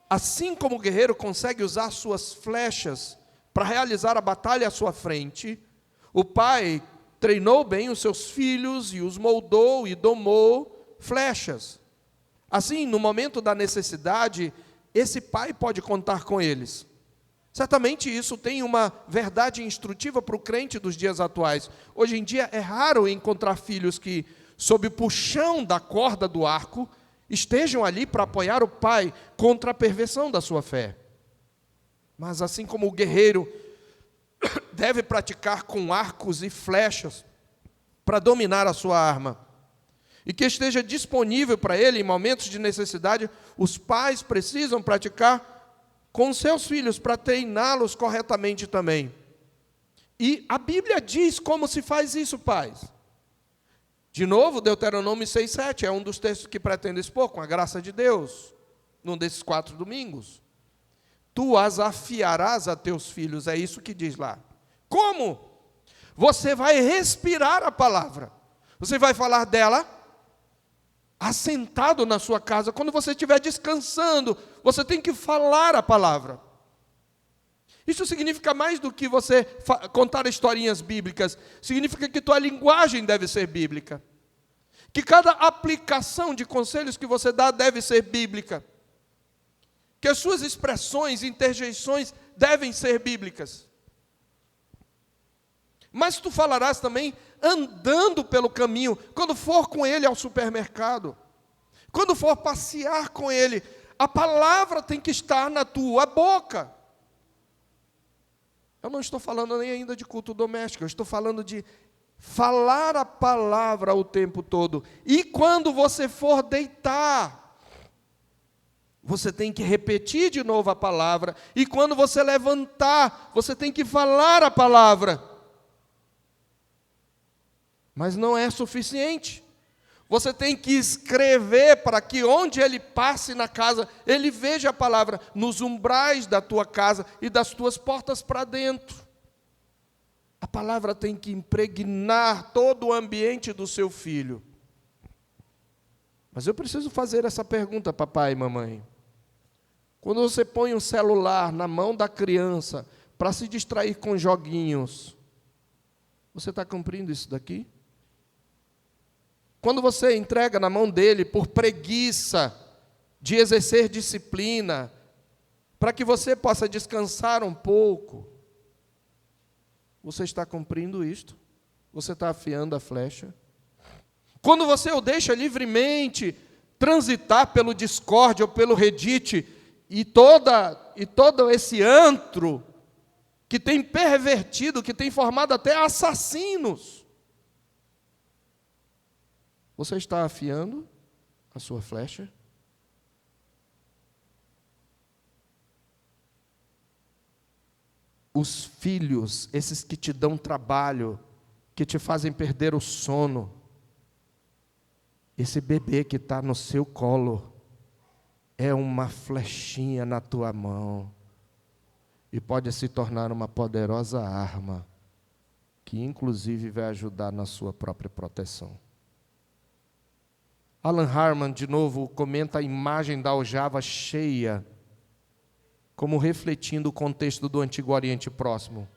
Speaker 1: assim como o guerreiro consegue usar suas flechas para realizar a batalha à sua frente, o pai treinou bem os seus filhos e os moldou e domou flechas. Assim, no momento da necessidade, esse pai pode contar com eles. Certamente isso tem uma verdade instrutiva para o crente dos dias atuais. Hoje em dia é raro encontrar filhos que, sob o puxão da corda do arco, estejam ali para apoiar o pai contra a perversão da sua fé. Mas assim como o guerreiro deve praticar com arcos e flechas para dominar a sua arma, e que esteja disponível para ele em momentos de necessidade, os pais precisam praticar com seus filhos para treiná-los corretamente também. E a Bíblia diz como se faz isso, pais. De novo, Deuteronômio 6,7 é um dos textos que pretendo expor, com a graça de Deus, num desses 4 domingos. Tu as afiarás a teus filhos, é isso que diz lá. Como? Você vai respirar a palavra. Você vai falar dela assentado na sua casa. Quando você estiver descansando, você tem que falar a palavra. Isso significa mais do que você contar historinhas bíblicas. Significa que tua linguagem deve ser bíblica. Que cada aplicação de conselhos que você dá deve ser bíblica. Que as suas expressões, interjeições devem ser bíblicas. Mas tu falarás também andando pelo caminho, quando for com ele ao supermercado, quando for passear com ele, a palavra tem que estar na tua boca. Eu não estou falando nem ainda de culto doméstico, eu estou falando de falar a palavra o tempo todo. E quando você for deitar, você tem que repetir de novo a palavra. E quando você levantar, você tem que falar a palavra. Mas não é suficiente. Você tem que escrever para que onde ele passe na casa, ele veja a palavra nos umbrais da tua casa e das tuas portas para dentro. A palavra tem que impregnar todo o ambiente do seu filho. Mas eu preciso fazer essa pergunta, papai e mamãe. Quando você põe um celular na mão da criança para se distrair com joguinhos, você está cumprindo isso daqui? Quando você entrega na mão dele por preguiça de exercer disciplina, para que você possa descansar um pouco, você está cumprindo isto? Você está afiando a flecha? Quando você o deixa livremente transitar pelo Discord ou pelo Reddit, e todo esse antro que tem pervertido, que tem formado até assassinos. Você está afiando a sua flecha? Os filhos, esses que te dão trabalho, que te fazem perder o sono, esse bebê que está no seu colo, é uma flechinha na tua mão, e pode se tornar uma poderosa arma, que inclusive vai ajudar na sua própria proteção. Alan Harman, de novo, comenta a imagem da aljava cheia, como refletindo o contexto do Antigo Oriente Próximo.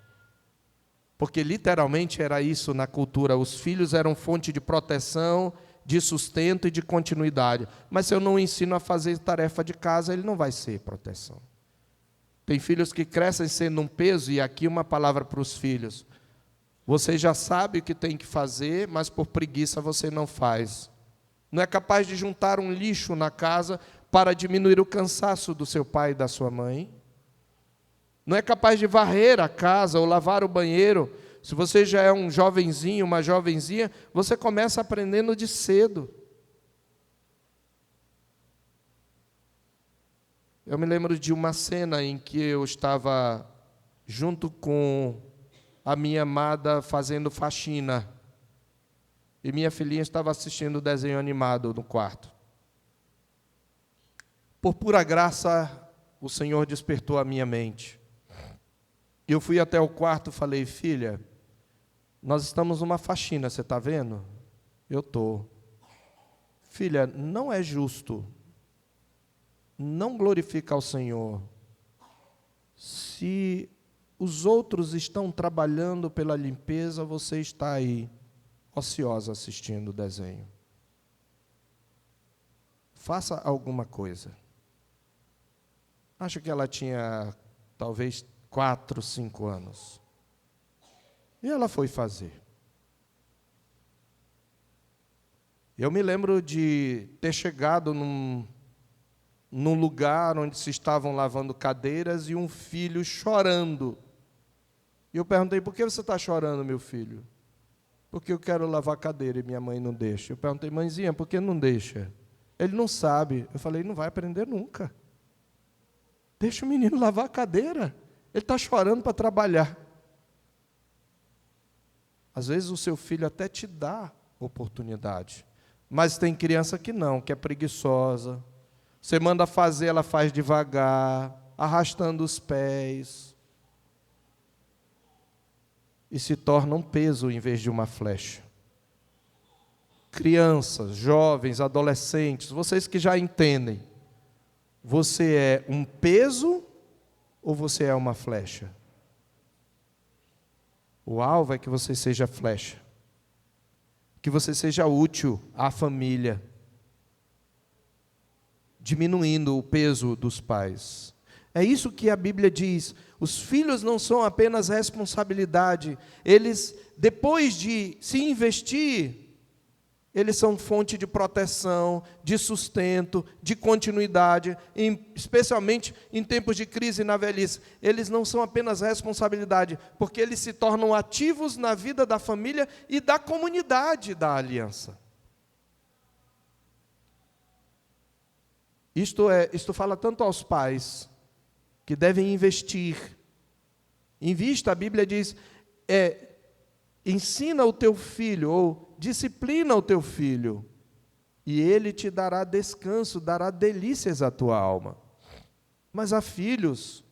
Speaker 1: Porque literalmente era isso na cultura, os filhos eram fonte de proteção, de sustento e de continuidade. Mas se eu não ensino a fazer tarefa de casa, ele não vai ser proteção. Tem filhos que crescem sendo um peso, e aqui uma palavra para os filhos. Você já sabe o que tem que fazer, mas por preguiça você não faz. Não é capaz de juntar um lixo na casa para diminuir o cansaço do seu pai e da sua mãe. Não é capaz de varrer a casa ou lavar o banheiro. Se você já é um jovenzinho, uma jovenzinha, você começa aprendendo de cedo. Eu me lembro de uma cena em que eu estava junto com a minha amada fazendo faxina. E minha filhinha estava assistindo o desenho animado no quarto. Por pura graça, o Senhor despertou a minha mente. Eu fui até o quarto e falei: filha, nós estamos numa faxina, você está vendo? Eu estou. Filha, não é justo, não glorifica ao Senhor, se os outros estão trabalhando pela limpeza, você está aí, ociosa, assistindo o desenho. Faça alguma coisa. Acho que ela tinha, talvez, 4, 5 anos. E ela foi fazer. Eu me lembro de ter chegado num lugar onde se estavam lavando cadeiras e um filho chorando. E eu perguntei: por que você está chorando, meu filho? Porque eu quero lavar a cadeira e minha mãe não deixa. Eu perguntei: mãezinha, por que não deixa? Ele não sabe. Eu falei: não vai aprender nunca. Deixa o menino lavar a cadeira. Ele está chorando para trabalhar. Às vezes o seu filho até te dá oportunidade. Mas tem criança que não, que é preguiçosa. Você manda fazer, ela faz devagar, arrastando os pés. E se torna um peso em vez de uma flecha. Crianças, jovens, adolescentes, vocês que já entendem, você é um peso ou você é uma flecha? O alvo é que você seja flecha, que você seja útil à família, diminuindo o peso dos pais. É isso que a Bíblia diz. Os filhos não são apenas responsabilidade, eles, depois de se investir, eles são fonte de proteção, de sustento, de continuidade, especialmente em tempos de crise na velhice. Eles não são apenas responsabilidade, porque eles se tornam ativos na vida da família e da comunidade da aliança. Isto fala tanto aos pais, que devem investir. Invista, a Bíblia diz, ensina o teu filho, ou disciplina o teu filho, e ele te dará descanso, dará delícias à tua alma. Mas há filhos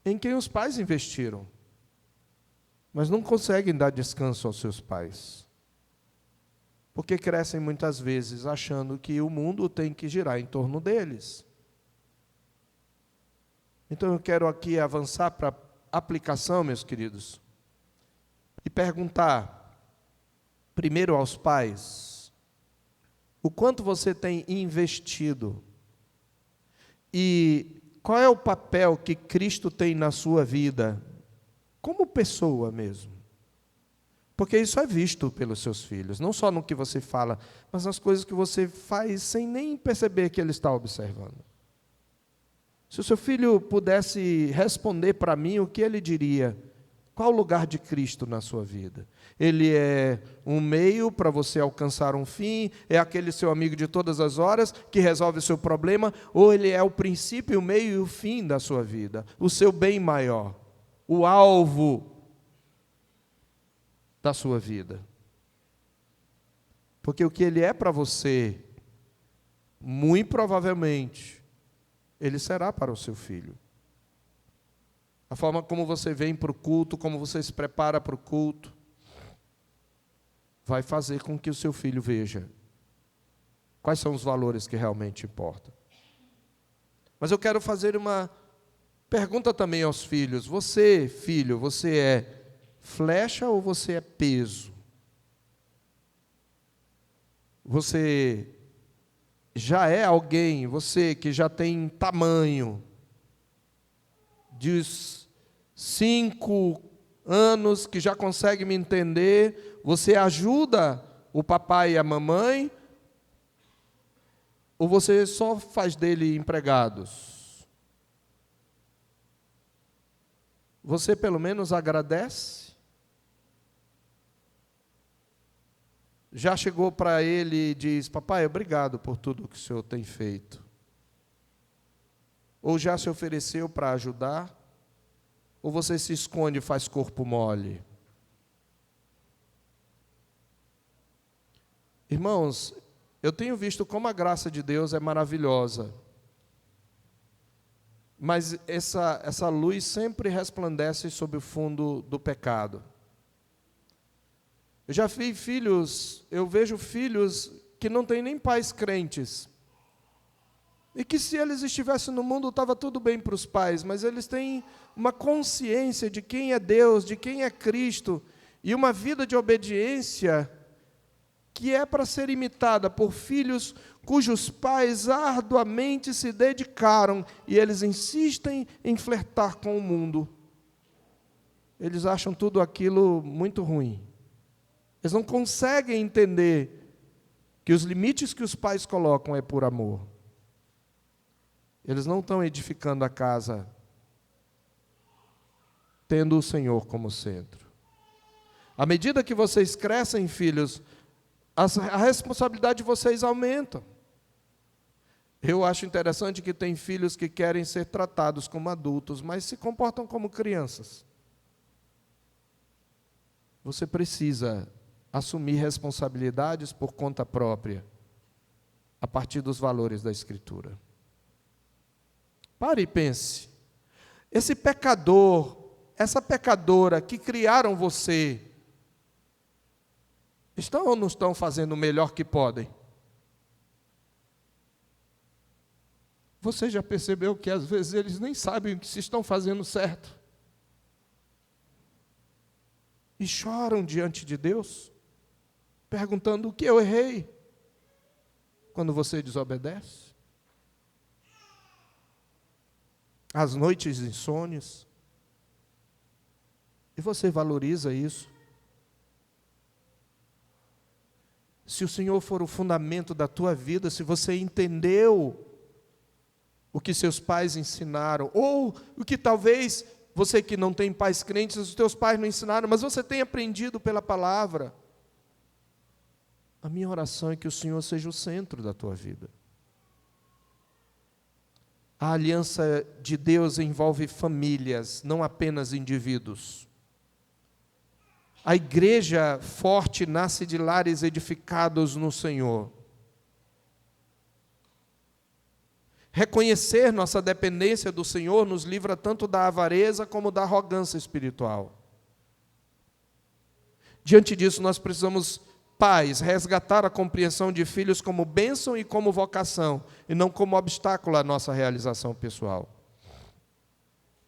Speaker 1: em quem os pais investiram, mas não conseguem dar descanso aos seus pais, porque crescem muitas vezes achando que o mundo tem que girar em torno deles. Então eu quero aqui avançar para a aplicação, meus queridos, e perguntar, primeiro aos pais, o quanto você tem investido e qual é o papel que Cristo tem na sua vida, como pessoa mesmo. Porque isso é visto pelos seus filhos, não só no que você fala, mas nas coisas que você faz sem nem perceber que ele está observando. Se o seu filho pudesse responder para mim, o que ele diria? Qual o lugar de Cristo na sua vida? Ele é um meio para você alcançar um fim? É aquele seu amigo de todas as horas que resolve o seu problema? Ou ele é o princípio, o meio e o fim da sua vida? O seu bem maior? O alvo da sua vida? Porque o que ele é para você, muito provavelmente, ele será para o seu filho. A forma como você vem para o culto, como você se prepara para o culto, vai fazer com que o seu filho veja quais são os valores que realmente importam. Mas eu quero fazer uma pergunta também aos filhos. Você, filho, você é flecha ou você é peso? Você já é alguém, você que já tem tamanho, de 5 anos, que já consegue me entender, você ajuda o papai e a mamãe, ou você só faz dele empregados? Você pelo menos agradece? Já chegou para ele e diz: papai, obrigado por tudo que o senhor tem feito? Ou já se ofereceu para ajudar? Ou você se esconde e faz corpo mole? Irmãos, eu tenho visto como a graça de Deus é maravilhosa. Mas essa luz sempre resplandece sobre o fundo do pecado. Eu já vi filhos, eu vejo filhos que não têm nem pais crentes. E que se eles estivessem no mundo, estava tudo bem para os pais, mas eles têm uma consciência de quem é Deus, de quem é Cristo, e uma vida de obediência que é para ser imitada por filhos cujos pais arduamente se dedicaram, e eles insistem em flertar com o mundo. Eles acham tudo aquilo muito ruim. Eles não conseguem entender que os limites que os pais colocam é por amor. Eles não estão edificando a casa tendo o Senhor como centro. À medida que vocês crescem, filhos, a responsabilidade de vocês aumenta. Eu acho interessante que tem filhos que querem ser tratados como adultos, mas se comportam como crianças. Você precisa assumir responsabilidades por conta própria, a partir dos valores da Escritura. Pare e pense. Esse pecador, essa pecadora que criaram você, estão ou não estão fazendo o melhor que podem? Você já percebeu que às vezes eles nem sabem se estão fazendo certo? E choram diante de Deus, perguntando: o que eu errei? Quando você desobedece? As noites insônias. E você valoriza isso? Se o Senhor for o fundamento da tua vida, se você entendeu o que seus pais ensinaram, ou o que talvez você que não tem pais crentes, os teus pais não ensinaram, mas você tem aprendido pela palavra, a minha oração é que o Senhor seja o centro da tua vida. A aliança de Deus envolve famílias, não apenas indivíduos. A igreja forte nasce de lares edificados no Senhor. Reconhecer nossa dependência do Senhor nos livra tanto da avareza como da arrogância espiritual. Diante disso, nós precisamos, pais, resgatar a compreensão de filhos como bênção e como vocação, e não como obstáculo à nossa realização pessoal.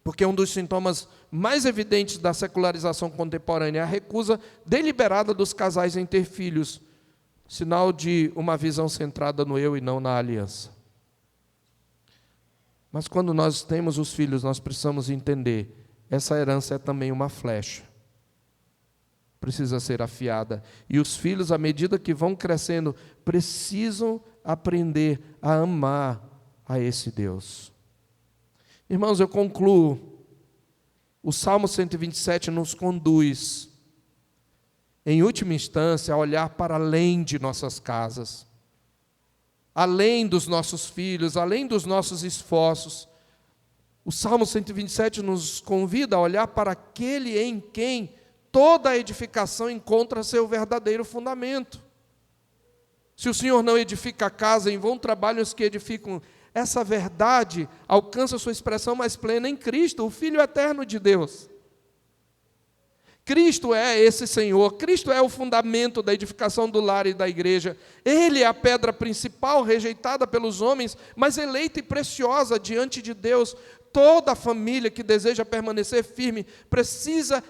Speaker 1: Porque um dos sintomas mais evidentes da secularização contemporânea é a recusa deliberada dos casais em ter filhos, sinal de uma visão centrada no eu e não na aliança. Mas quando nós temos os filhos, nós precisamos entender, essa herança é também uma flecha. Precisa ser afiada. E os filhos, à medida que vão crescendo, precisam aprender a amar a esse Deus. Irmãos, eu concluo. O Salmo 127 nos conduz, em última instância, a olhar para além de nossas casas, além dos nossos filhos, além dos nossos esforços. O Salmo 127 nos convida a olhar para aquele em quem toda a edificação encontra seu verdadeiro fundamento. Se o Senhor não edifica a casa, em vão trabalham os que edificam. Essa verdade alcança sua expressão mais plena em Cristo, o Filho eterno de Deus. Cristo é esse Senhor, Cristo é o fundamento da edificação do lar e da igreja. Ele é a pedra principal, rejeitada pelos homens, mas eleita e preciosa diante de Deus. Toda família que deseja permanecer firme precisa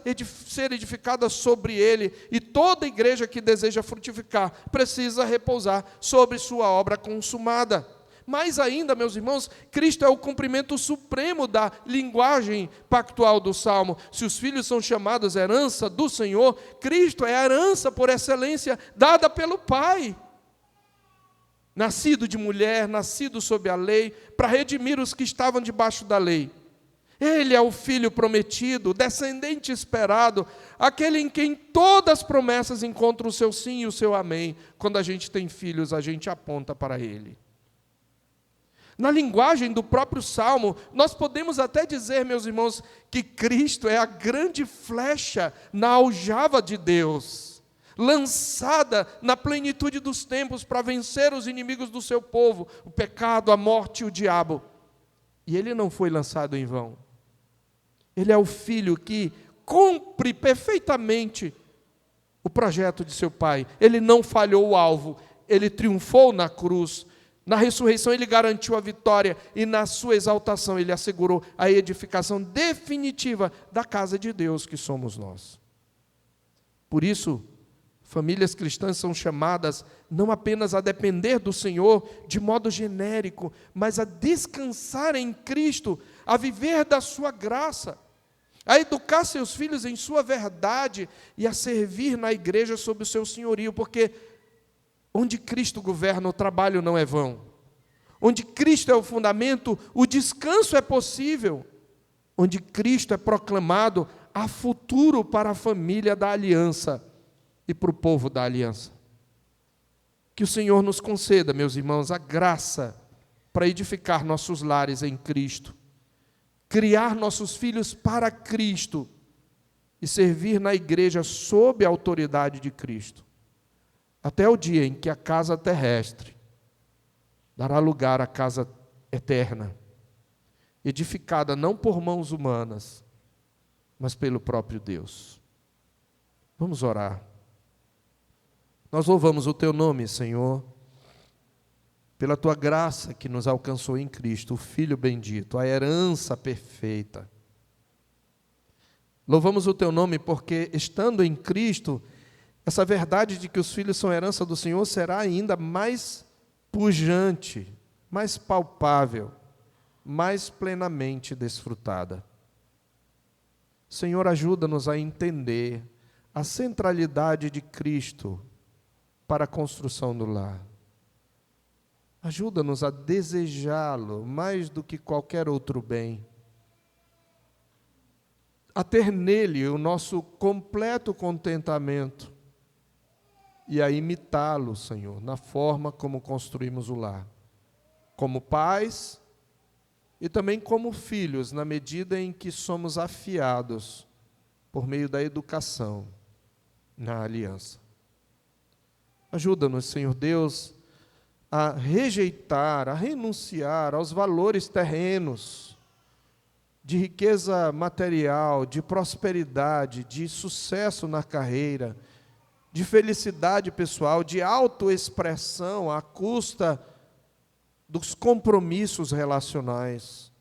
Speaker 1: ser edificada sobre ele, e toda igreja que deseja frutificar precisa repousar sobre sua obra consumada. Mais ainda, meus irmãos, Cristo é o cumprimento supremo da linguagem pactual do Salmo. Se os filhos são chamados herança do Senhor, Cristo é a herança por excelência dada pelo Pai. Nascido de mulher, nascido sob a lei, para redimir os que estavam debaixo da lei. Ele é o Filho prometido, o descendente esperado, aquele em quem todas as promessas encontram o seu sim e o seu amém. Quando a gente tem filhos, a gente aponta para Ele. Na linguagem do próprio Salmo, nós podemos até dizer, meus irmãos, que Cristo é a grande flecha na aljava de Deus, lançada na plenitude dos tempos para vencer os inimigos do seu povo, o pecado, a morte e o diabo. E Ele não foi lançado em vão. Ele é o Filho que cumpre perfeitamente o projeto de seu Pai. Ele não falhou o alvo, Ele triunfou na cruz. Na ressurreição Ele garantiu a vitória, e na sua exaltação Ele assegurou a edificação definitiva da casa de Deus que somos nós. Por isso, famílias cristãs são chamadas não apenas a depender do Senhor de modo genérico, mas a descansar em Cristo, a viver da sua graça, a educar seus filhos em sua verdade e a servir na igreja sob o seu senhorio, porque onde Cristo governa, o trabalho não é vão. Onde Cristo é o fundamento, o descanso é possível. Onde Cristo é proclamado, há futuro para a família da aliança e para o povo da aliança. Que o Senhor nos conceda, meus irmãos, a graça para edificar nossos lares em Cristo, criar nossos filhos para Cristo e servir na igreja sob a autoridade de Cristo, até o dia em que a casa terrestre dará lugar à casa eterna, edificada não por mãos humanas, mas pelo próprio Deus. Vamos orar. Nós louvamos o Teu nome, Senhor, pela Tua graça que nos alcançou em Cristo, o Filho bendito, a herança perfeita. Louvamos o Teu nome porque, estando em Cristo, essa verdade de que os filhos são herança do Senhor será ainda mais pujante, mais palpável, mais plenamente desfrutada. Senhor, ajuda-nos a entender a centralidade de Cristo para a construção do lar. Ajuda-nos a desejá-lo mais do que qualquer outro bem, a ter nele o nosso completo contentamento, e a imitá-lo, Senhor, na forma como construímos o lar, como pais e também como filhos, na medida em que somos afiados por meio da educação na aliança. Ajuda-nos, Senhor Deus, a rejeitar, a renunciar aos valores terrenos, de riqueza material, de prosperidade, de sucesso na carreira, de felicidade pessoal, de autoexpressão à custa dos compromissos relacionais.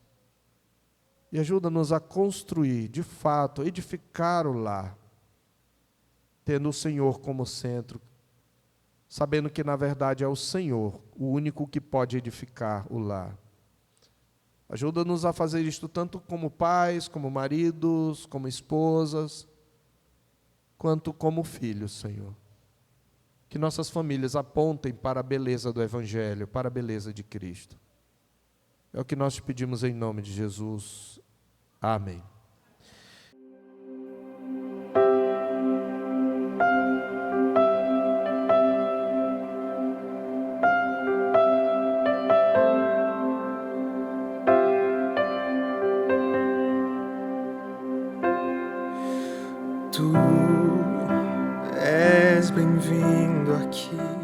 Speaker 1: E ajuda-nos a construir, de fato, edificar o lar, tendo o Senhor como centro, sabendo que, na verdade, é o Senhor o único que pode edificar o lar. Ajuda-nos a fazer isto tanto como pais, como maridos, como esposas, quanto como filhos, Senhor. Que nossas famílias apontem para a beleza do Evangelho, para a beleza de Cristo. É o que nós te pedimos em nome de Jesus. Amém.
Speaker 2: Tu és bem-vindo aqui.